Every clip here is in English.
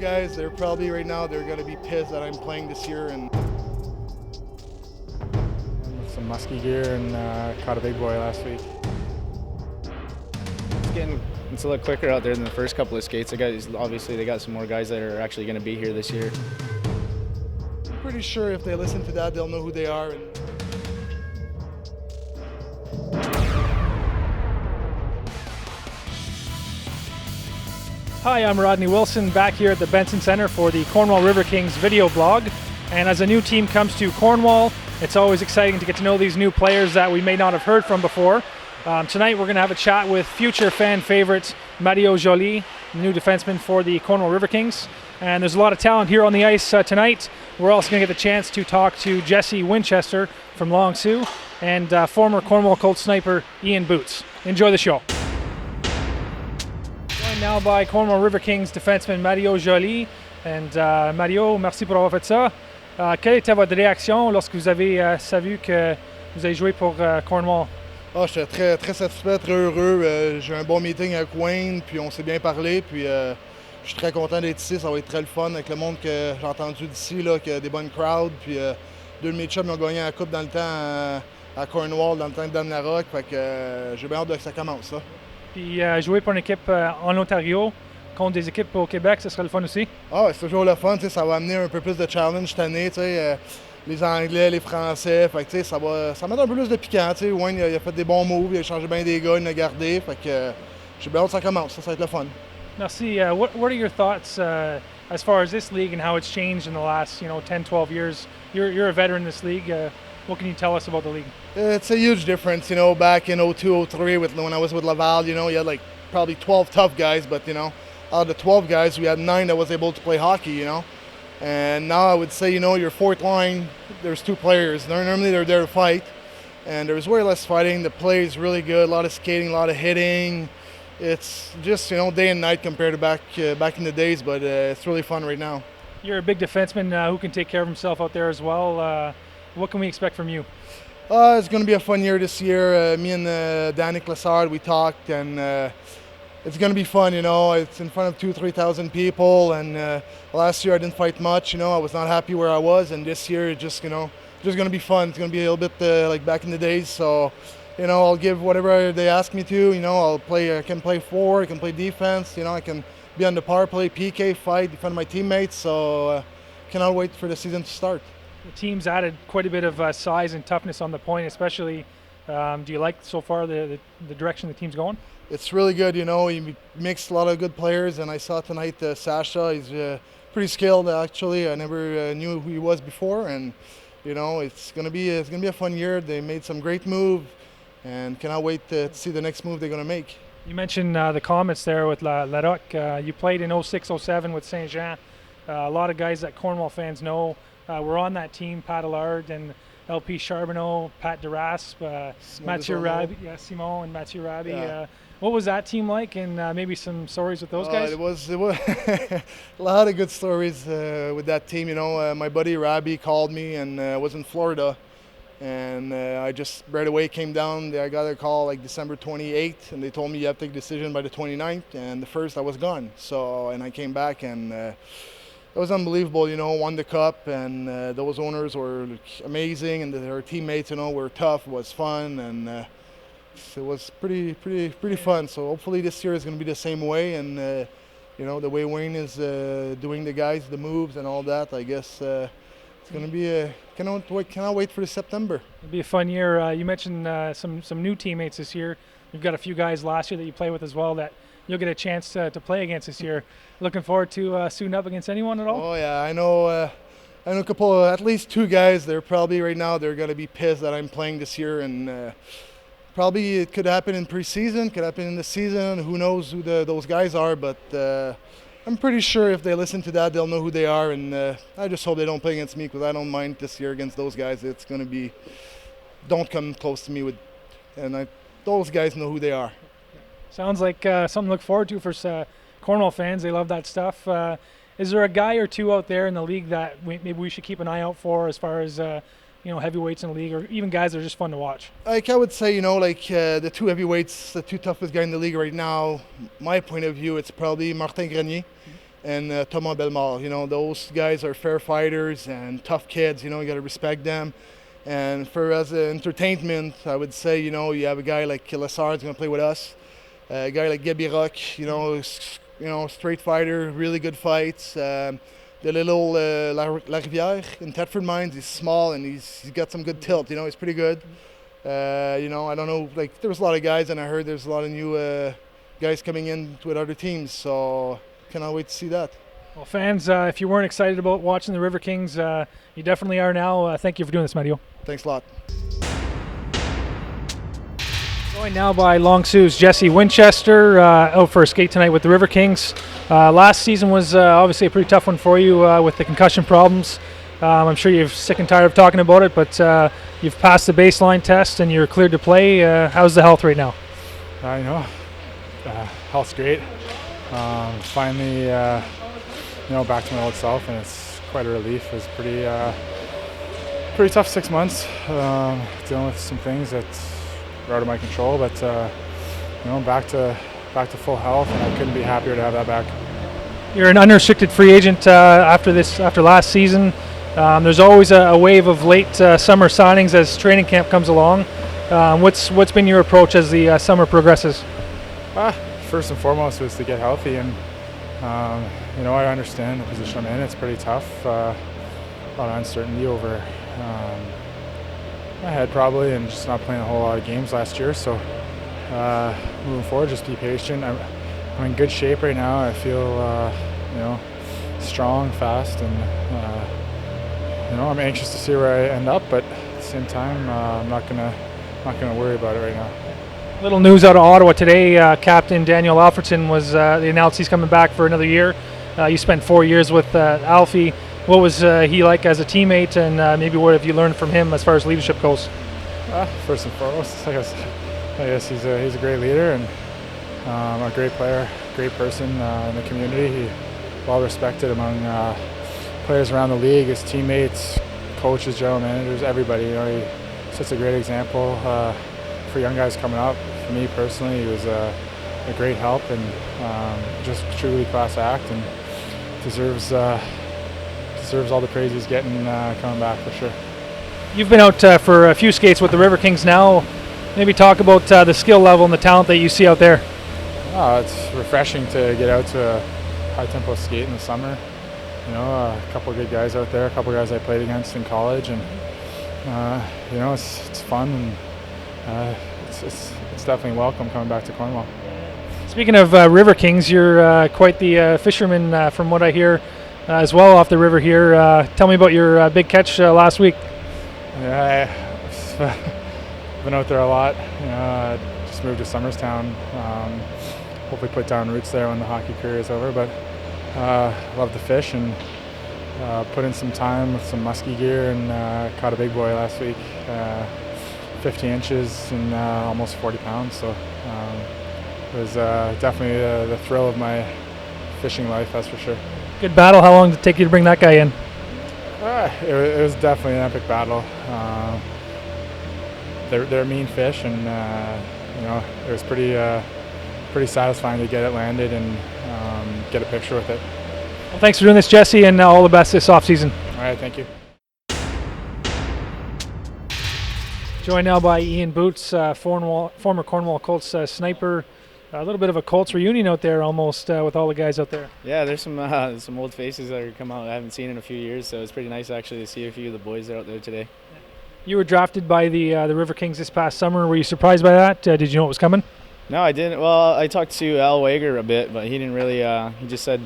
guys, they're probably right now, they're going to be pissed that I'm playing this year. And some musky gear and caught a big boy last week. It's a lot quicker out there than the first couple of skates. Obviously, they got some more guys that are actually going to be here this year. I'm pretty sure if they listen to that, they'll know who they are. Hi, I'm Rodney Wilson, back here at the Benson Center for the Cornwall River Kings video blog. And as a new team comes to Cornwall, it's always exciting to get to know these new players that we may not have heard from before. Tonight we're going to have a chat with future fan favorite Mario Joly, the new defenseman for the Cornwall River Kings. And there's a lot of talent here on the ice tonight. We're also going to get the chance to talk to Jesse Winchester from Long Sault and former Cornwall Colt sniper Ian Boots. Enjoy the show. Joined now by Cornwall River Kings defenseman Mario Joli. And Mario, merci pour avoir fait ça. Quelle était votre réaction lorsque vous avez savu que vous avez joué pour Cornwall? J'étais très, très satisfait, très heureux. J'ai eu un bon meeting avec Wayne, puis on s'est bien parlé. Puis je suis très content d'être ici. Ça va être très le fun avec le monde que j'ai entendu d'ici, là, qu'il y a des bonnes crowds. Puis deux de mes chums ont gagné la coupe dans le temps à Cornwall, dans le temps de Dan Larocque. Fait que j'ai bien hâte que ça commence. Ça. Puis jouer pour une équipe en Ontario contre des équipes au Québec, ce serait le fun aussi? C'est toujours le fun. Ça va amener un peu plus de challenge cette année. Les Anglais, les Français, fait que, ça va mettre un peu plus de piquant. Wayne il a fait des bons moves, il a changé bien des gars, il a gardé. Fait que j'ai bien hâte que ça commence, ça va être le fun. Merci. What are your thoughts as far as this league and how it's changed in the last 10, 12 years? You're a veteran in this league. What can you tell us about the league? It's a huge difference. Back in 02, 03 when I was with Laval, you had like probably 12 tough guys, but out of the 12 guys, we had 9 that was able to play hockey, And now I would say, your fourth line, there's 2 players. Normally they're there to fight, and there's way less fighting. The play is really good, a lot of skating, a lot of hitting. It's just, day and night compared to back in the days, but it's really fun right now. You're a big defenseman who can take care of himself out there as well. What can we expect from you? It's going to be a fun year this year. Me and Danick Lassard, we talked, and it's going to be fun, It's in front of 2,000-3,000 people, and last year I didn't fight much, I was not happy where I was, and this year it's just, just going to be fun. It's going to be a little bit like back in the days, so, I'll give whatever they ask me to, I can play forward, I can play defense, I can be on the power play, PK, fight, defend my teammates, so cannot wait for the season to start. The team's added quite a bit of size and toughness on the point, especially. Do you like so far the direction the team's going? It's really good, he mixed a lot of good players, and I saw tonight Sasha, he's pretty skilled actually. I never knew who he was before, and it's gonna be a fun year. They made some great moves, and cannot wait to see the next move they're gonna make. You mentioned the Comets there with Larocque. You played in 06-07 with Saint Jean. A lot of guys that Cornwall fans know were on that team, Pat Allard and LP Charbonneau, Pat Durasp, Mathieu Rabi, Simon and Mathieu Rabi. Yeah. What was that team like, and maybe some stories with those guys? It was a lot of good stories with that team. My buddy Rabi called me, and I was in Florida, and I just right away came down. I got a call like December 28th, and they told me you have to take a decision by the 29th, and the 1st I was gone. And I came back, and it was unbelievable, won the cup, and those owners were amazing, and their teammates, were tough, was fun, and it was pretty fun. So hopefully this year is going to be the same way, and the way Wayne is doing the guys, the moves and all that, I guess it's going to be cannot wait for the September. It'll be a fun year. You mentioned some new teammates this year. You've got a few guys last year that you played with as well that you'll get a chance to play against this year. Looking forward to suiting up against anyone at all? Oh yeah, I know a couple, at least 2 guys. They're probably right now they're going to be pissed that I'm playing this year, and probably it could happen in preseason, could happen in the season. Who knows who those guys are, but I'm pretty sure if they listen to that, they'll know who they are, and I just hope they don't play against me, because I don't mind this year against those guys. It's going to be, don't come close to me those guys know who they are. Sounds like something to look forward to for Cornwall fans. They love that stuff. Is there a guy or two out there in the league that maybe we should keep an eye out for as far as heavyweights in the league, or even guys that are just fun to watch? Like I would say, the 2 heavyweights, the 2 toughest guys in the league right now, my point of view, it's probably Martin Grenier. and Thomas Bellemare. You know, those guys are fair fighters and tough kids. You know, you got to respect them. And for as entertainment, I would say, you know, you have a guy like Lessard's going to play with us. A guy like Gabiroc, you know, straight fighter, really good fights. The little La Rivière in Thetford Mines, he's small and he's got some good tilt. You know, he's pretty good. You know, I don't know, like there was a lot of guys, and I heard there's a lot of new guys coming in with other teams. So cannot wait to see that. Well, fans, if you weren't excited about watching the River Kings, you definitely are now. Thank you for doing this, Mario. Thanks a lot. Joined now by Long Sault's Jesse Winchester, out for a skate tonight with the River Kings. Last season was obviously a pretty tough one for you with the concussion problems. I'm sure you're sick and tired of talking about it, but you've passed the baseline test and you're cleared to play. How's the health right now? You know, health's great. Finally, you know, back to my old self, and it's quite a relief. It was pretty tough 6 months, dealing with some things that were out of my control, but you know, back to full health, and I couldn't be happier to have that back. You're an unrestricted free agent after last season. There's always a wave of late summer signings as training camp comes along. What's been your approach as the summer progresses? First and foremost was to get healthy, and you know, I understand the position I'm in. It's pretty tough. A lot of uncertainty over my head probably, and just not playing a whole lot of games last year. So moving forward, just be patient. I'm in good shape right now. I feel you know, strong, fast, and you know, I'm anxious to see where I end up. But at the same time, I'm not gonna worry about it right now. Little news out of Ottawa today. Captain Daniel Alfredson was they announced he's coming back for another year. You spent 4 years with Alfie. What was he like as a teammate, and maybe what have you learned from him as far as leadership goes? First and foremost, I guess he's a great leader and a great player, great person in the community. He well respected among players around the league, his teammates, coaches, general managers, everybody. You know, he sets a great example for young guys coming up. For me personally, he was a great help and just truly class act, and deserves all the praise he's getting coming back for sure. You've been out for a few skates with the River Kings now. Maybe talk about the skill level and the talent that you see out there. It's refreshing to get out to a high-tempo skate in the summer. You know, a couple of good guys out there, a couple of guys I played against in college, and you know, it's fun, and it's definitely welcome coming back to Cornwall. Speaking of River Kings, you're quite the fisherman from what I hear as well off the river here. Tell me about your big catch last week. Yeah, I've been out there a lot. You know, just moved to Somerstown. Hopefully put down roots there when the hockey career is over, but love to fish, and put in some time with some musky gear, and caught a big boy last week. 50 inches and almost 40 pounds, so it was definitely the thrill of my fishing life, that's for sure. Good battle. How long did it take you to bring that guy in? It was definitely an epic battle. They're mean fish, and you know, it was pretty satisfying to get it landed and get a picture with it. Well, thanks for doing this, Jesse, and all the best this offseason. All right, thank you. Joined now by Ian Boots, former Cornwall Colts sniper. A little bit of a Colts reunion out there almost with all the guys out there. Yeah, there's some old faces that are come out I haven't seen in a few years, so it's pretty nice actually to see a few of the boys out there today. You were drafted by the River Kings this past summer. Were you surprised by that? Did you know it was coming? No, I didn't. Well, I talked to Al Wager a bit, but he didn't really. He just said,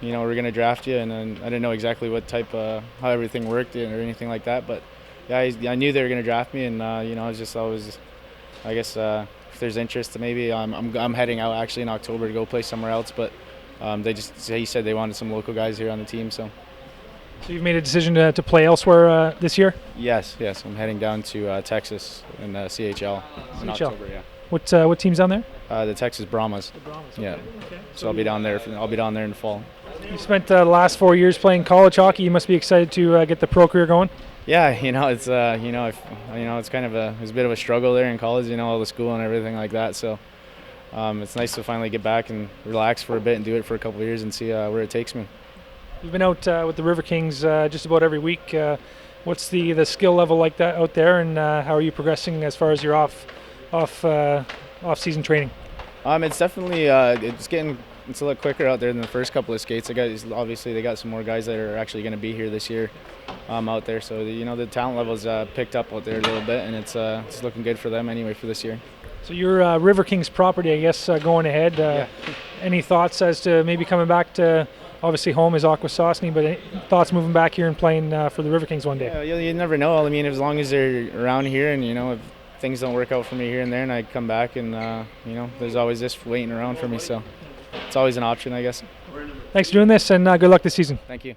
you know, we're gonna draft you, and then I didn't know exactly what type, how everything worked or anything like that. But yeah, I knew they were gonna draft me, and you know, I guess if there's interest, maybe I'm heading out actually in October to go play somewhere else. But he said they wanted some local guys here on the team, so. So you've made a decision to play elsewhere this year? Yes. I'm heading down to Texas in CHL in October. Yeah. What team's down there? The Texas Brahmas. The Brahmas. Yeah. Okay. So I'll be down there. I'll be down there in the fall. You spent the last 4 years playing college hockey. You must be excited to get the pro career going. Yeah, you know, it's it's kind of it was a bit of a struggle there in college, you know, all the school and everything like that. So, it's nice to finally get back and relax for a bit and do it for a couple of years and see where it takes me. You've been out with the River Kings just about every week. What's the skill level like that out there, and how are you progressing as far as your off-season training? It's definitely it's a lot quicker out there than the first couple of skates. Obviously they got some more guys that are actually going to be here this year out there. So the talent level's picked up out there a little bit, and it's looking good for them anyway for this year. So you're River Kings property, I guess, going ahead. Yeah. Any thoughts as to maybe coming back to, obviously home is Akwesasne, but any thoughts moving back here and playing for the River Kings one day? Yeah, you never know. I mean, as long as they're around here, and if things don't work out for me here and there, and I come back, and there's always this waiting around for me. So it's always an option, I guess. Thanks for doing this, and good luck this season. Thank you.